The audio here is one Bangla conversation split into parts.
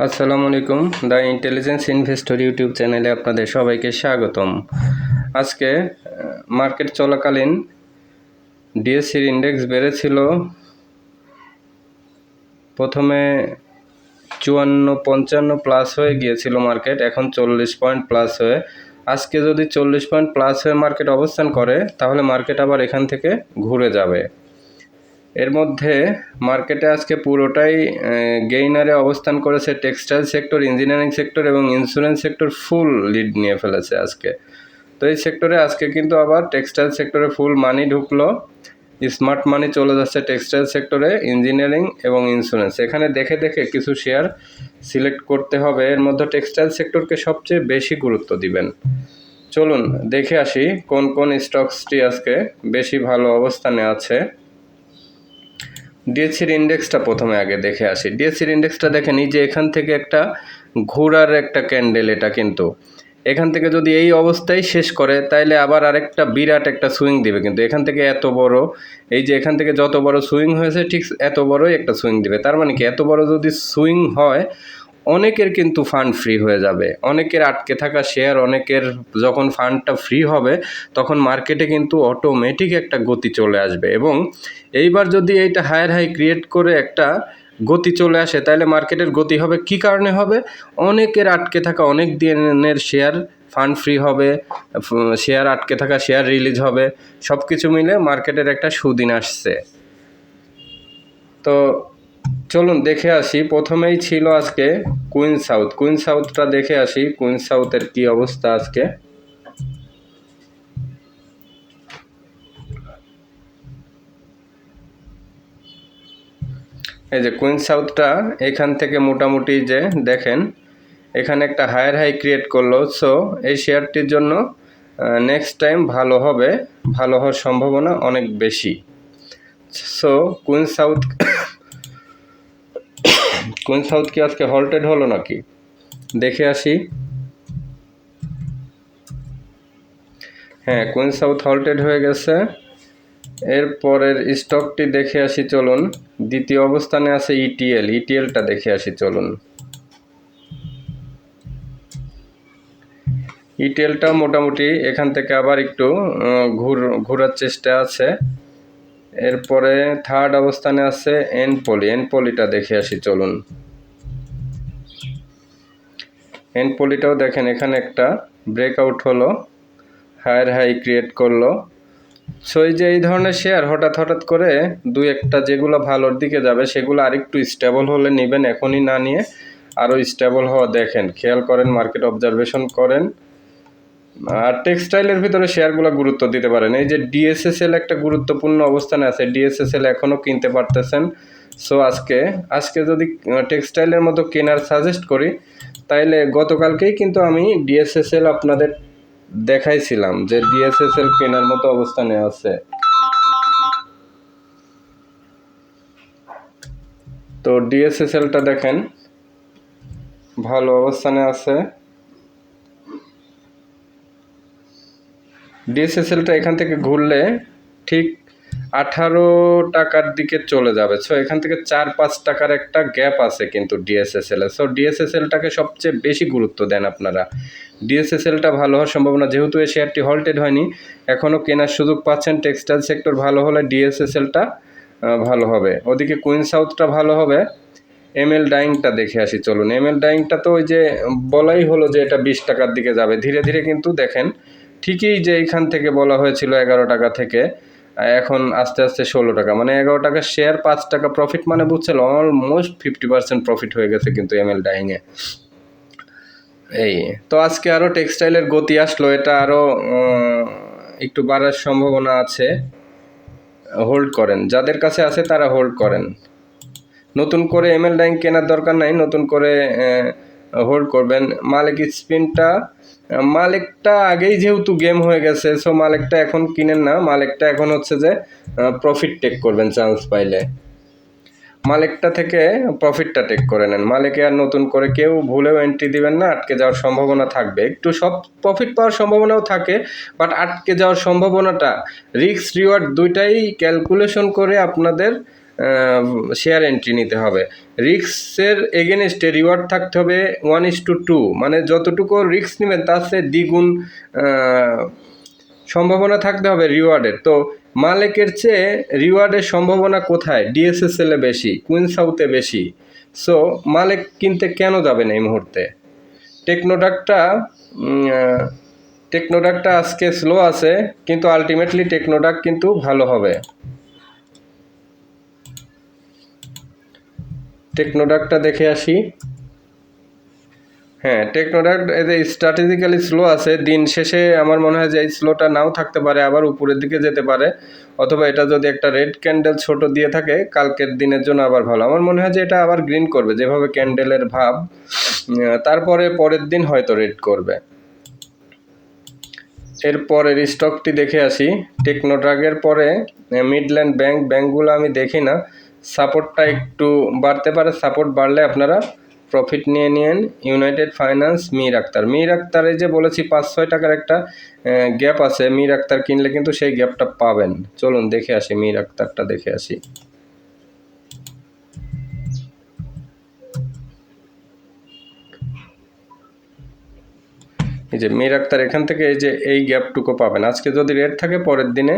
আসসালামু আলাইকুম। দ্য ইন্টেলিজেন্স ইনভেস্টর ইউটিউব চ্যানেলে আপনাদের সবাইকে স্বাগতম। আজকে মার্কেট চলাকালীন ডিএসসির ইন্ডেক্স বেড়েছিল প্রথমে 54-55 প্লাস হয়ে গিয়েছিল মার্কেট, এখন 40 পয়েন্ট প্লাস হয়ে, আজকে যদি 40 পয়েন্ট প্লাস হয়ে মার্কেট অবস্থান করে তাহলে মার্কেট আবার এখান থেকে ঘুরে যাবে। এর মধ্যে মার্কেটে আজকে পুরোটাই গেইনারে অবস্থান করেছে টেক্সটাইল সেক্টর, ইঞ্জিনিয়ারিং সেক্টর এবং ইন্স্যুরেন্স সেক্টর ফুল লিড নিয়ে ফেলেছে আজকে। তো এই সেক্টরে আজকে কিন্তু আবার টেক্সটাইল সেক্টরে ফুল মানি ঢুকলো, স্মার্ট মানি চলে যাচ্ছে টেক্সটাইল সেক্টরে, ইঞ্জিনিয়ারিং এবং ইন্স্যুরেন্স। এখানে দেখে দেখে কিছু শেয়ার সিলেক্ট করতে হবে, এর মধ্যে টেক্সটাইল সেক্টরকে সবচেয়ে বেশি গুরুত্ব দিবেন। চলুন দেখে আসি কোন কোন স্টকসটি আজকে বেশি ভালো অবস্থানে আছে। ডিএসসির ইন্ডেক্সটা প্রথমে আগে দেখে আসি। ডিএসসির ইন্ডেক্সটা দেখেন, এই যে এখান থেকে একটা ঘোড়ার একটা ক্যান্ডেল, এটা কিন্তু এখান থেকে যদি এই অবস্থায় শেষ করে তাইলে আবার আরেকটা বিরাট একটা সুইং দিবে। কিন্তু এখান থেকে এত বড়, এই যে এখান থেকে যত বড় সুইং হয়েছে ঠিক এত বড়ই একটা সুইং দিবে। তার মানে কি, এত বড় যদি সুইং হয় অনেকের কিন্তু ফান্ড ফ্রি হয়ে যাবে, অনেকের আটকে থাকা শেয়ার, অনেকের যখন ফান্ডটা ফ্রি হবে তখন মার্কেটে কিন্তু অটোমেটিক একটা গতি চলে আসবে। এবং এইবার যদি এইটা হায়ার হাই ক্রিয়েট করে একটা গতি চলে আসে তাহলে মার্কেটের গতি হবে কি কারণে হবে? অনেকের আটকে থাকা অনেক দিনের শেয়ার ফান্ড ফ্রি হবে, শেয়ার আটকে থাকা শেয়ার রিলিজ হবে, সব কিছু মিলে মার্কেটের একটা সুদিন আসছে। তো চলুন দেখে আসি। প্রথমেই ছিল আজকে কুইন সাউথ। কুইন সাউথটা দেখে আসি কুইন সাউথের কি অবস্থা আজকে। এই যে কুইন সাউথটা এখান থেকে মোটামুটি যে দেখেন এখানে একটা হায়ার হাই ক্রিয়েট করলো। সো এই শেয়ারটির জন্য নেক্সট টাইম ভালো হবে, ভালো হওয়ার সম্ভাবনা অনেক বেশি। সো কুইন সাউথ কি আজকে হল্টেড হলো নাকি দেখে আসি। হ্যাঁ, কুইন সাউথ হল্টেড হয়ে গেছে। এরপরের স্টকটি দেখে আসি চলুন। দ্বিতীয় অবস্থানে আছে ইটিএল। ইটিএলটা দেখে আসি চলুন। ইটিএলটা মোটামুটি এখান থেকে আবার একটু ঘোরার চেষ্টা আছে। এরপরে থার্ড অবস্থানে আছে এনপলি। এনপলিটা দেখে আসি চলুন। এনপলিটাও দেখেন এখানে একটা ব্রেকআউট হলো, হায়ার হাই ক্রিয়েট করলো। সো এই যে এই ধরনের শেয়ার হঠাৎ করে দুই একটা যেগুলো ভালোর দিকে যাবে সেগুলো আরেকটু স্টেবল হলে নেবেন, এখনই না নিয়ে আরও স্টেবল হওয়া দেখেন, খেয়াল করেন, মার্কেট অবজারভেশন করেন। আর টেক্সটাইলের ভিতরে শেয়ারগুলো গুরুত্ব দিতে পারেন। এই যে ডিএসএসএল একটা গুরুত্বপূর্ণ অবস্থানে আছে, ডিএসএসএল এখনও কিনতে পারতেছেন। সো আজকে যদি টেক্সটাইলের মতো কেনার সাজেস্ট করি তাইলে গতকালকেই কিন্তু আমি ডিএসএসএল আপনাদের দেখাইছিলাম যে ডিএসএসএল কেনার মতো অবস্থানে আছে। তো ডিএসএসএলটা দেখেন ভালো অবস্থানে আছে। ডিএসএসএলটা এখান থেকে ঘুরলে ঠিক 18 টাকার দিকে চলে যাবে। সো এখান থেকে 4-5 টাকার একটা গ্যাপ আছে কিন্তু ডিএসএসএল এ। সো ডিএসএসএলটাকে সবচেয়ে বেশি গুরুত্ব দেন আপনারা। ডিএসএসএলটা ভালো হওয়ার সম্ভাবনা, যেহেতু এই শেয়ারটি হল্টেড হয়নি, এখনও কেনার সুযোগ পাচ্ছেন। টেক্সটাইল সেক্টর ভালো হলে ডিএসএসএলটা ভালো হবে, ওদিকে কুইন সাউথটা ভালো হবে। এমএল ডাইংটা দেখে আসি চলুন। এমএল ডাইংটা তো ওই যে বলাই হলো যে এটা 20 টাকার দিকে যাবে, ধীরে ধীরে কিন্তু দেখেন ঠিকই যে এইখান থেকে বলা হয়েছিল 11 টাকা থেকে এখন আস্তে আস্তে 16 টাকা, মানে 11 টাকা শেয়ার 5 টাকা প্রফিট, মানে বুঝছেন অলমোস্ট 50% প্রফিট হয়ে গেছে কিন্তু এমএল ডাইংয়ে। এই তো আজকে আরও টেক্সটাইলের গতি আসলো, এটা আরও একটু বাড়ার সম্ভাবনা আছে। হোল্ড করেন, যাদের কাছে আছে তারা হোল্ড করেন। নতুন করে এমএল ডাইং কেনার দরকার নাই, নতুন করে হোল্ড করবেন। মালিক স্পিনটা, মালিকটা আগেই যেহেতু গেম হয়ে গেছে, সো মালিকটা এখন কিনেন না, মালিকটা এখন হচ্ছে যে প্রফিট টেক করবেন চান্স পাইলে, মালিকটা থেকে প্রফিটটা টেক করে নেন। মালিকে আর নতুন করে কেউ ভুলেও এন্ট্রি দিবেন না, আটকে যাওয়ার সম্ভাবনা থাকবে একটু, সব প্রফিট পাওয়ার সম্ভাবনাও থাকে, বাট আটকে যাওয়ার সম্ভাবনাটা রিস্ক রিওয়ার্ড দুইটাই ক্যালকুলেশন করে আপনাদের শেয়ার এন্ট্রি নিতে হবে। রিস্কের এগেনস্টে রিওয়ার্ড থাকতে হবে 1:2, মানে যতটুকু রিস্ক নেবেন তার চেয়ে দ্বিগুণ সম্ভাবনা থাকতে হবে রিওয়ার্ডের। তো মালেকের চেয়ে রিওয়ার্ডের সম্ভাবনা কোথায়? ডিএসএসএলে বেশি, কুইন সাউথে বেশি। সো মালেক কিনতে কেন যাবেন এই মুহূর্তে? টেকনোডাকটা আজকে স্লো আছে, কিন্তু আলটিমেটলি টেকনোডাক কিন্তু ভালো হবে। টেকনোডাকটা দেখে আসি। হ্যাঁ, টেকনোডাক স্ট্র্যাটেজিক্যালি স্লো আছে। দিন শেষে আমার মনে হয় যে এই স্লোটা নাও থাকতে পারে, আবার উপরের দিকে যেতে পারে, অথবা এটা যদি একটা রেড ক্যান্ডেল ছোট দিয়ে থাকে কালকের দিনের জন্য আবার ভালো। আমার মনে হয় যে এটা আবার গ্রিন করবে, যেভাবে ক্যান্ডেলের ভাব, তারপরে পরের দিন হয়তো রেড করবে। এরপরের স্টকটি দেখে আসি। টেকনোড্রাগের পরে মিডল্যান্ড ব্যাংকগুলো আমি দেখি না, সাপোর্টটা একটু বাড়তে পারে। সাপোর্ট বাড়লে আপনারা প্রফিট নিয়ে নিন। ইউনাইটেড ফাইন্যান্স, মীর আক্তার, এই যে বলেছি 5-6 টাকার একটা গ্যাপ আছে, মীর আক্তার কিনলে কিন্তু সেই গ্যাপটা পাবেন। চলুন দেখে আসি, মীর আক্তারটা দেখে আসি। এই যে মীর আক্তার, এখান থেকে এই যে এই গ্যাপটুকু পাবেন। আজকে যদি রেড থাকে পরের দিনে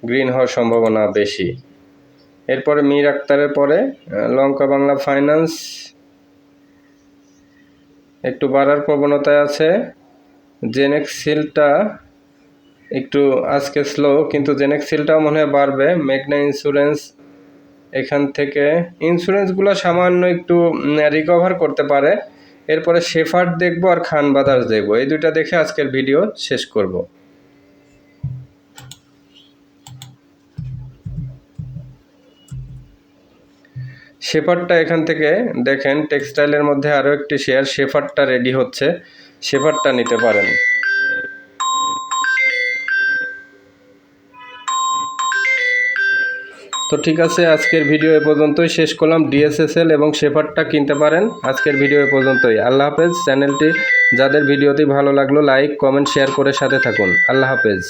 গ্রিন হওয়ার সম্ভাবনা বেশি। এরপরে মীর আক্তারের পরে লঙ্কা বাংলা ফাইন্যান্স একটু বাড়ার প্রবণতায় আছে। জেনেক্স হিলটা একটু আজকে স্লো, কিন্তু জেনেক্স হিলটাও মনে হয় বাড়বে। মেঘনা ইন্স্যুরেন্স, এখান থেকে ইন্স্যুরেন্সগুলো সামান্য একটু রিকভার করতে পারে। এরপরে শেফার্ড দেখবো আর খান বাদার্স দেখবো, এই দুইটা দেখে আজকের ভিডিও শেষ করব। শেফার্ডটা এখান থেকে দেখেন, টেক্সটাইলের মধ্যে আরও একটি শেয়ার শেফার্ডটা রেডি হচ্ছে, শেফার্ডটা নিতে পারেন। তো ঠিক আছে, আজকের ভিডিও এ পর্যন্তই শেষ করলাম। ডিএসএসএল এবং শেফার্ডটা কিনতে পারেন। আজকের ভিডিও এ পর্যন্তই। আল্লাহ হাফেজ। চ্যানেলটি যাদের ভিডিওটি ভালো লাগলো লাইক, কমেন্ট, শেয়ার করে সাথে থাকুন। আল্লাহ হাফেজ।